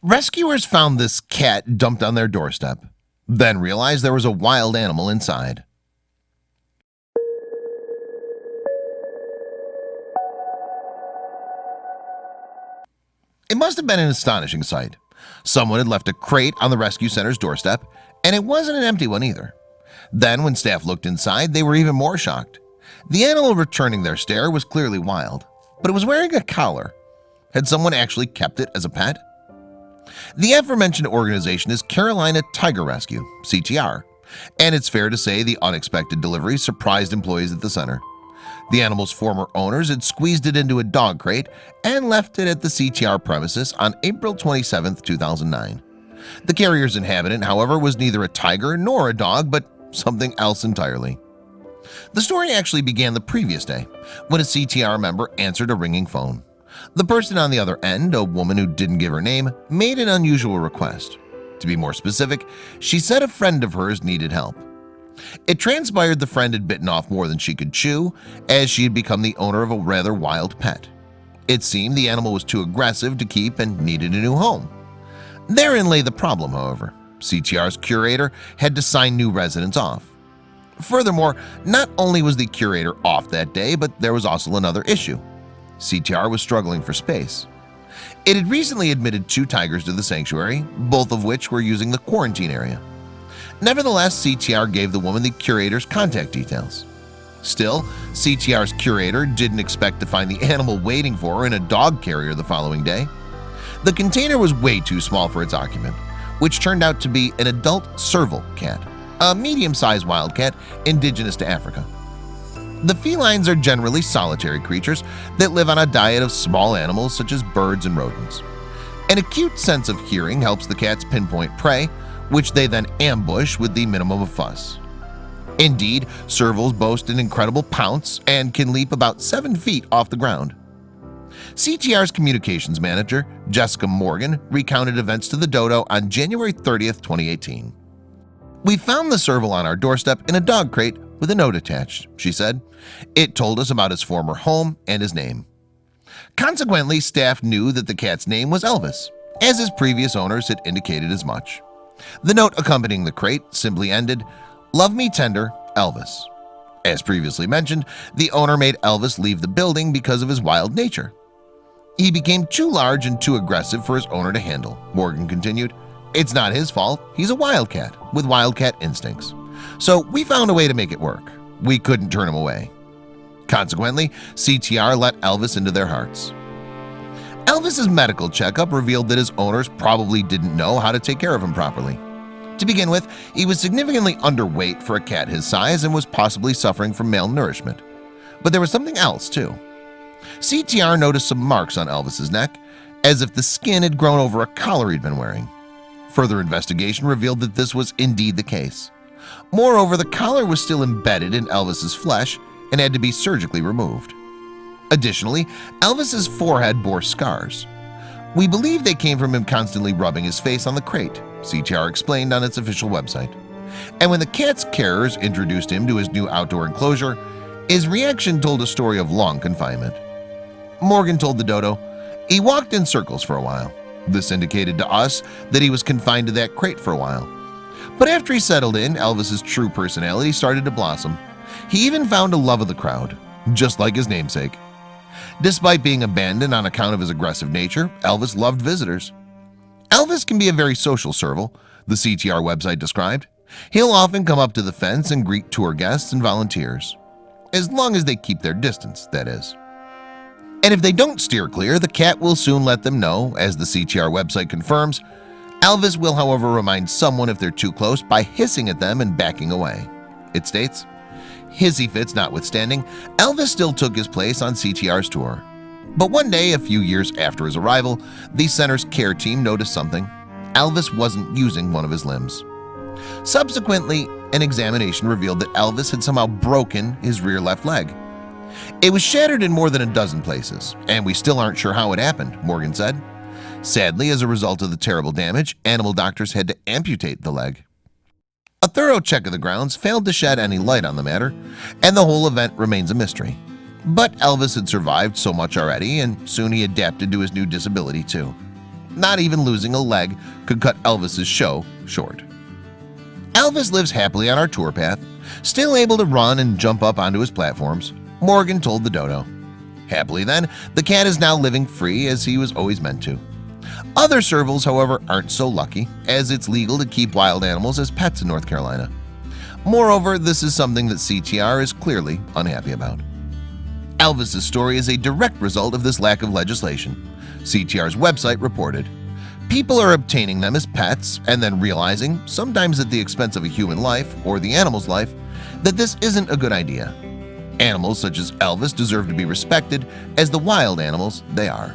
Rescuers found this cat dumped on their doorstep, then realized there was a wild animal inside. It must have been an astonishing sight. Someone had left a crate on the rescue center's doorstep, and it wasn't an empty one either. Then when staff looked inside, they were even more shocked. The animal returning their stare was clearly wild, but it was wearing a collar. Had someone actually kept it as a pet? The aforementioned organization is Carolina Tiger Rescue, CTR, and it's fair to say the unexpected delivery surprised employees at the center. The animal's former owners had squeezed it into a dog crate and left it at the CTR premises on April 27, 2009. The carrier's inhabitant, however, was neither a tiger nor a dog, but something else entirely. The story actually began the previous day when a CTR member answered a ringing phone. The person on the other end, a woman who didn't give her name, made an unusual request. To be more specific, she said a friend of hers needed help. It transpired the friend had bitten off more than she could chew, as she had become the owner of a rather wild pet. It seemed the animal was too aggressive to keep and needed a new home. Therein lay the problem, however. CTR's curator had to sign new residents off. Furthermore, not only was the curator off that day, but there was also another issue. CTR was struggling for space. It had recently admitted 2 tigers to the sanctuary, both of which were using the quarantine area. Nevertheless, CTR gave the woman the curator's contact details. Still, CTR's curator didn't expect to find the animal waiting for her in a dog carrier the following day. The container was way too small for its occupant, which turned out to be an adult serval cat, a medium-sized wildcat indigenous to Africa. The felines are generally solitary creatures that live on a diet of small animals such as birds and rodents. An acute sense of hearing helps the cats pinpoint prey, which they then ambush with the minimum of fuss. Indeed, servals boast an incredible pounce and can leap about 7 feet off the ground. CTR's communications manager, Jessica Morgan, recounted events to the dodo on January 30th, 2018. "We found the serval on our doorstep in a dog crate with a note attached," she said. "It told us about his former home and his name. Consequently, staff knew that the cat's name was Elvis, as his previous owners had indicated as much. The note accompanying the crate simply ended, 'Love me tender, Elvis.' As previously mentioned, the owner made Elvis leave the building because of his wild nature. He became too large and too aggressive for his owner to handle," Morgan continued. "It's not his fault. He's a wildcat with wildcat instincts. So we found a way to make it work. We couldn't turn him away. Consequently, CTR let Elvis into their hearts." Elvis's medical checkup revealed that his owners probably didn't know how to take care of him properly. To begin with, he was significantly underweight for a cat his size and was possibly suffering from malnourishment. But there was something else too. CTR noticed some marks on Elvis's neck, as if the skin had grown over a collar he'd been wearing. Further investigation revealed that this was indeed the case. Moreover, the collar was still embedded in Elvis's flesh and had to be surgically removed. Additionally, Elvis's forehead bore scars. "We believe they came from him constantly rubbing his face on the crate," CTR explained on its official website. And when the cat's carers introduced him to his new outdoor enclosure, his reaction told a story of long confinement. Morgan told the dodo, "He walked in circles for a while. This indicated to us that he was confined to that crate for a while. But after he settled in, Elvis's true personality started to blossom. He even found a love of the crowd, just like his namesake. Despite being abandoned on account of his aggressive nature, Elvis loved visitors. Elvis can be a very social serval," the CTR website described. "He'll often come up to the fence and greet tour guests and volunteers. As long as they keep their distance, that is. And if they don't steer clear, the cat will soon let them know, as the CTR website confirms. Elvis will, however, remind someone if they're too close by hissing at them and backing away." It states, "Hissy fits notwithstanding, Elvis still took his place on CTR's tour. But one day, a few years after his arrival, the center's care team noticed something. Elvis wasn't using one of his limbs. Subsequently, an examination revealed that Elvis had somehow broken his rear left leg. It was shattered in more than a dozen places, and we still aren't sure how it happened," Morgan said. Sadly, as a result of the terrible damage, animal doctors had to amputate the leg. A thorough check of the grounds failed to shed any light on the matter, and the whole event remains a mystery. But Elvis had survived so much already, and soon he adapted to his new disability too. Not even losing a leg could cut Elvis's show short. Elvis lives happily on our tour path, still able to run and jump up onto his platforms, Morgan told the dodo. Happily then, the cat is now living free as he was always meant to. Other servals, however, aren't so lucky, as it's legal to keep wild animals as pets in North Carolina. Moreover, this is something that CTR is clearly unhappy about. Elvis's story is a direct result of this lack of legislation. CTR's website reported, "People are obtaining them as pets and then realizing, sometimes at the expense of a human life or the animal's life, that this isn't a good idea. Animals such as Elvis deserve to be respected as the wild animals they are."